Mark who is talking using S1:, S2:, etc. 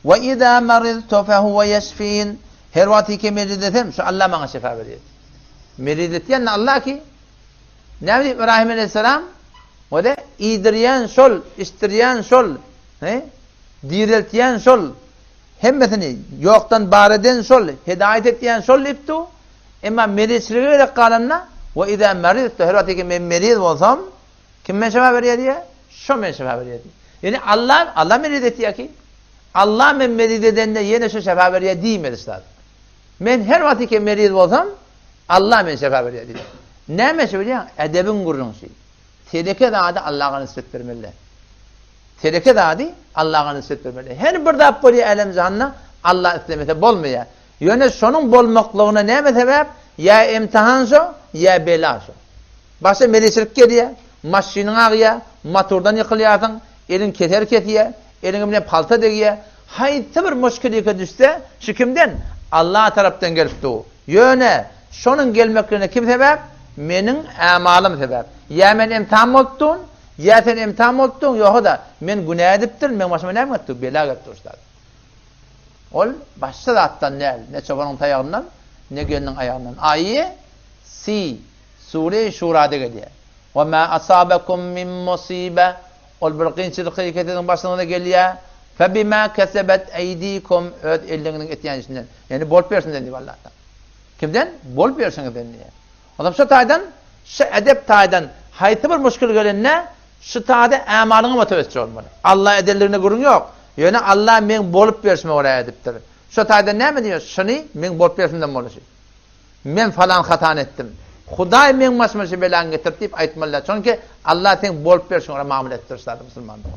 S1: Ve izâ maridtu fehuve yeşfîn. Her vakti ki merid etsem şu Allah bana şifa veriyor. Merid etyen Allah ki ne bileyim İbrahim Aleyhisselam o da iydiriyen sol, istiriyen sol, diriltiyen sol, hemmesini yoktan bar eden sol, hidayet ettiyen sol iptu. Ama meridçiliğe kalanına ve izâ maridtu her vakti ki men merid olsam kim men şifa veriyor diye? Şu men şifa veriyor diye. Yani Allah merid ettiyor ki Allah men merid edenle yine şu şifa veriyor diyemedi üstad. Men her vakti ki merid olsam Allah men şifa veriyor diye. Ne meşe biliyor? Edebin gurrunsu. Tereke dağıdı Allah'a nispet vermeli. Tereke dağıdı Allah'a nispet vermeli. Her bir dağıp buraya elem zahanna Allah istemese bolmaya. Yöne sonun bolmaklığına ne sebep? Ya imtihanso ya belaso. Başta melisilik geliyor. Maşinin ağıya, motordan yıkılıyordun, elin keter ketiye, elin palta degiye. Haydi bir müşkülüke düşse, şu kimden? Allah taraftan gelipti o. Yöne, sonun gelmeklerine kim sebep? Menin amalım sebep. Ya men imtihan oldun, ya sen imtihan oldun, yok da men günah ediptir, men başıma ne mi etti? Bela etti ustad. Ol, başta da attan ne çobanın ayağından, ne gelinin ayağından. Ayı, Sure-i Şura'da geliyor. وَمَا أَصَابَكُمْ مِنْ مُصِيبَةٍ ol bir qiyinçilik hareketinin başına geliyor. فَبِمَا كَسَبَتْ اَيْد۪يكُمْ öt ellerinin etiyen içinden. Yani bol versin dedi Allah'tan. Kimden? Bol versin dedi. Adam şu taydan, şu edep taydan haytı bir müşkül gelinne şu tayda amalını motivasyon olmalı. Allah edellerine gurun yok. Yani Allah men bolup versin oraya ediptir. Şu tayda ne mi diyor? Şunu men bolup versin boluşu. Men falan hatan ettim. Huday men masmaşı belan getirip aytmalılar. Çünkü Allah sen bolup versin oraya muamele ettirsin Müslümanlar.